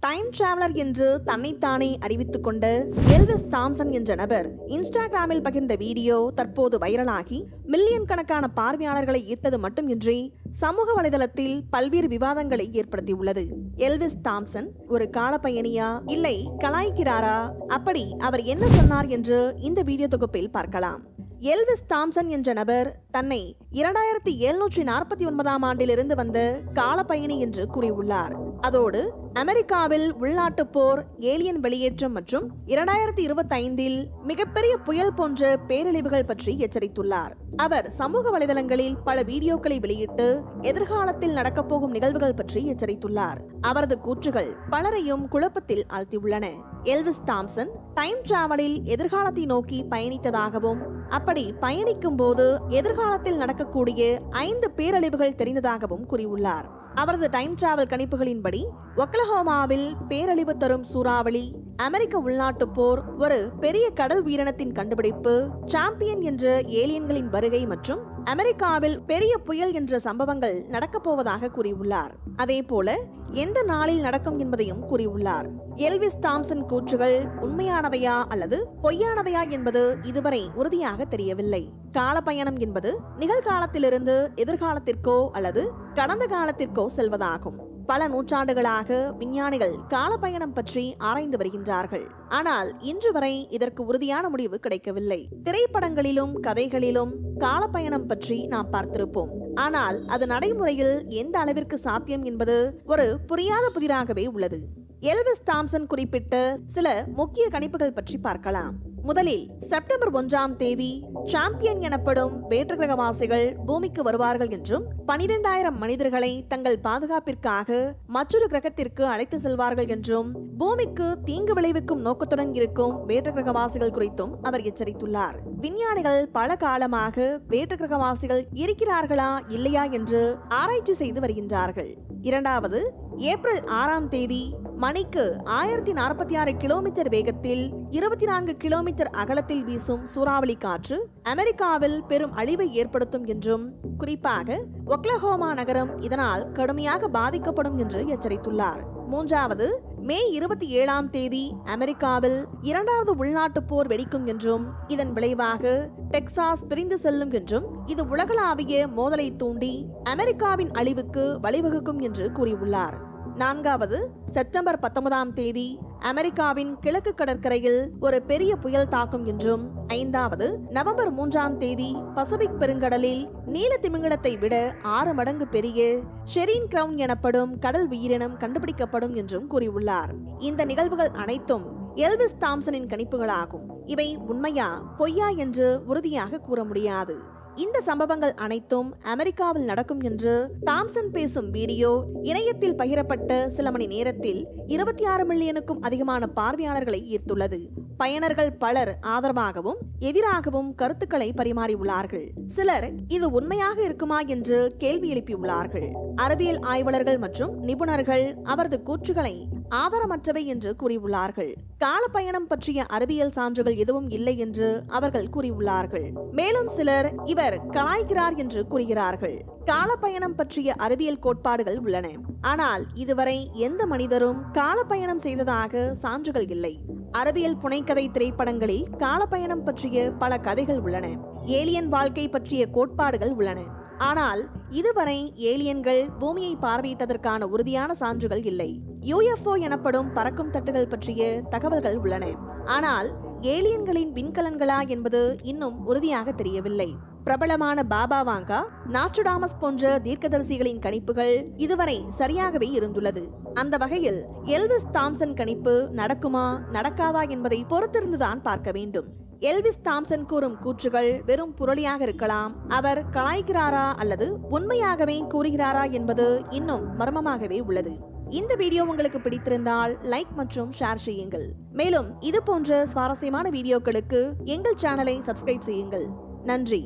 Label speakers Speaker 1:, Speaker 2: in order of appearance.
Speaker 1: Time traveller என்று தன்னைத்தானே அறிவித்துக் கொண்ட எல்விஸ் தாம்சன் என்ற நபர் இன்ஸ்டாகிராமில் பகிர்ந்த வீடியோ தற்போது வைரலாகி மில்லியன் கணக்கான பார்வையாளர்களை ஈர்த்தது மட்டுமின்றி சமூக வலைதளத்தில் பல்வேறு விவாதங்களை ஏற்படுத்தியுள்ளது. எல்விஸ் தாம்சன் ஒரு காலப்பயணியா இல்லை கலாய்க்கிறாரா, அப்படி அவர் என்ன சொன்னார் என்று இந்த வீடியோ தொகுப்பில் பார்க்கலாம். எல்விஸ் தாம்சன் என்ற நபர் தன்னை 2749ஆம் ஆண்டிலிருந்து வந்த காலப்பயணி என்று கூறியுள்ளார். அதோடு அமெரிக்காவில் உள்நாட்டுப் போர், ஏலியன் வெளியேற்றம் மற்றும் 2025இல் மிகப்பெரிய புயல் போன்ற பேரழிவுகள் பற்றி எச்சரித்துள்ளார். அவர் சமூக வலைதளங்களில் பல வீடியோக்களை வெளியிட்டு எதிர்காலத்தில் நடக்கப்போகும் நிகழ்வுகள் பற்றி எச்சரித்துள்ளார். அவரது கூற்றுகள் பலரையும் குழப்பத்தில் ஆழ்த்தியுள்ளன. எல்விஸ் தாம்சன் டைம் டிராவலில் எதிர்காலத்தை நோக்கி பயணித்ததாகவும் அப்படி பயணிக்கும் போது எதிர்காலத்தில் நடக்கக்கூடிய 5 பேரழிவுகள் தெரிந்ததாகவும் கூறியுள்ளார். அவரது டைம் டிராவல் கணிப்புகளின்படி ஒக்லஹோமாவில் பேரழிவு தரும் சூறாவளி, அமெரிக்க உள்நாட்டுப் போர், ஒரு பெரிய கடல் உயிரினத்தின் கண்டுபிடிப்பு, சாம்பியன் என்ற ஏலியன்களின் வருகை மற்றும் அமெரிக்காவில் பெரிய புயல் என்ற சம்பவங்கள் நடக்கப் போவதாக கூறியுள்ளார். அதேபோல எந்த நாளில் நடக்கும் என்பதையும் கூறியுள்ளார். எல்விஸ் தாம்சன் கூற்றுகள் உண்மையானவையா அல்லது பொய்யானவையா என்பது இதுவரை உறுதியாக தெரியவில்லை. காலப்பயணம் என்பது நிகழ்காலத்திலிருந்து எதிர்காலத்திற்கோ அல்லது கடந்த காலத்திற்கோ செல்வதாகும். பல நூற்றாண்டுகளாக விஞ்ஞானிகள் காலப்பயணம் பற்றி ஆராய்ந்து வருகின்றார்கள். ஆனால் இன்று வரை இதற்கு உறுதியான முடிவு கிடைக்கவில்லை. திரைப்படங்களிலும் கதைகளிலும் காலப்பயணம் பற்றி நாம் பார்த்திருப்போம். ஆனால் அது நடைமுறையில் எந்த அளவிற்கு சாத்தியம் என்பது ஒரு புரியாத புதிராகவே உள்ளது. எல்விஸ் தாம்சன் குறிப்பிட்ட சில முக்கிய கணிப்புகள் பற்றி பார்க்கலாம். முதலில் செப்டம்பர் 1ஆம் தேதி சாம்பியன் எனப்படும் வேற்றுக்கிரகவாசிகள் பூமிக்கு வருவார்கள் என்றும் 12,000 மனிதர்களை தங்கள் பாதுகாப்பிற்காக மற்றொரு கிரகத்திற்கு அழைத்து செல்வார்கள் என்றும் பூமிக்கு தீங்கு விளைவிக்கும் நோக்கத்துடன் இருக்கும் வேற்றுக்கிரகவாசிகள் குறித்தும் அவர் எச்சரித்துள்ளார். விஞ்ஞானிகள் பல காலமாக வேற்றுக்கிரகவாசிகள் இருக்கிறார்களா இல்லையா என்று ஆராய்ச்சி செய்து வருகின்றார்கள். இரண்டாவது, ஏப்ரல் 6ஆம் தேதி மணிக்கு 1046 கிலோமீட்டர் வேகத்தில் 24 கிலோமீட்டர் அகலத்தில் வீசும் சூறாவளி காற்று அமெரிக்காவில் பெரும் அழிவை ஏற்படுத்தும் என்றும், குறிப்பாக ஒக்லஹோமா நகரம் இதனால் கடுமையாக பாதிக்கப்படும் என்று எச்சரித்துள்ளார். மூன்றாவது, மே 27ஆம் தேதி அமெரிக்காவில் 2வது உள்நாட்டுப் போர் வெடிக்கும் என்றும் இதன் விளைவாக டெக்சாஸ் பிரிந்து செல்லும் என்றும் இது உலகளாவிய மோதலை தூண்டி அமெரிக்காவின் அழிவுக்கு வழிவகுக்கும் என்று கூறியுள்ளார். நான்காவது, செப்டம்பர் 19ஆம் தேதி அமெரிக்காவின் கிழக்கு கடற்கரையில் ஒரு பெரிய புயல் தாக்கும் என்றும், ஐந்தாவது, நவம்பர் 3ஆம் தேதி பசிபிக் பெருங்கடலில் நீல திமிங்கலத்தை விட 6 மடங்கு பெரிய ஷெரீன் கிரவுன் எனப்படும் கடல் உயிரினம் கண்டுபிடிக்கப்படும் என்றும் கூறியுள்ளார். இந்த நிகழ்வுகள் அனைத்தும் எல்விஸ் தாம்சனின் கணிப்புகளாகும். இவை உண்மையா பொய்யா என்று உறுதியாக கூற முடியாது. இந்த சம்பவங்கள் அனைத்தும் அமெரிக்காவில் நடக்கும் என்று தாம்சன் பேசும் வீடியோ இணையத்தில் பகிரப்பட்ட சில மணி நேரத்தில் 26 மில்லியனுக்கும் அதிகமான பார்வையாளர்களை ஈர்த்துள்ளது. பயனர்கள் பலர் ஆதரவாகவும் எதிராகவும் கருத்துக்களை பரிமாறியுள்ளார்கள். சிலர் இது உண்மையாக இருக்குமா என்று கேள்வி எழுப்பியுள்ளார்கள். அறிவியல் ஆய்வாளர்கள் மற்றும் நிபுணர்கள் அவரது கூற்றுகளை ஆதாரமற்றவை என்று கூறியுள்ளார்கள். காலப்பயணம் பற்றிய அறிவியல் சான்றுகள் எதுவும் இல்லை என்று அவர்கள் கூறியுள்ளார்கள். மேலும் சிலர் இவர் கலாய்க்கிறார் என்று கூறுகிறார்கள். காலப்பயணம் பற்றிய அறிவியல் கோட்பாடுகள் உள்ளன. ஆனால் இதுவரை எந்த மனிதரும் காலப்பயணம் செய்ததாக சான்றுகள் இல்லை. அறிவியல் புனைக்கதை திரைப்படங்களில் காலப்பயணம் பற்றிய பல கதைகள் உள்ளன. ஏலியன் வாழ்க்கை பற்றிய கோட்பாடுகள் உள்ளன. ஆனால் இதுவரை ஏலியன்கள் பூமியை பார்வையிட்டதற்கான உறுதியான சான்றுகள் இல்லை. UFO எனப்படும் பறக்கும் தட்டுகள் பற்றிய தகவல்கள் உள்ளன. ஆனால் ஏலியன்களின் விண்கலன்களா என்பது இன்னும் உறுதியாக தெரியவில்லை. பிரபலமான பாபா வாங்கா, நாஸ்ட்ரடாமஸ் போன்ற தீர்க்கதரிசிகளின் கணிப்புகள் இதுவரை சரியாகவே இருந்துள்ளது. அந்த வகையில் எல்விஸ் தாம்சன் கணிப்பு நடக்குமா நடக்காதா என்பதை பொறுத்திருந்துதான் பார்க்க வேண்டும். எல்விஸ் தாம்சன் கூறும் கூற்றுகள் வெறும் புரளியாக இருக்கலாம். அவர் கலாய்க்கிறாரா அல்லது உண்மையாகவே கூறுகிறாரா என்பது இன்னும் மர்மமாகவே உள்ளது. இந்த வீடியோ உங்களுக்கு பிடித்திருந்தால் லைக் மற்றும் ஷேர் செய்யுங்கள். மேலும் இது போன்ற சுவாரஸ்யமான வீடியோக்களுக்கு எங்கள் சேனலை சப்ஸ்கிரைப் செய்யுங்கள். நன்றி.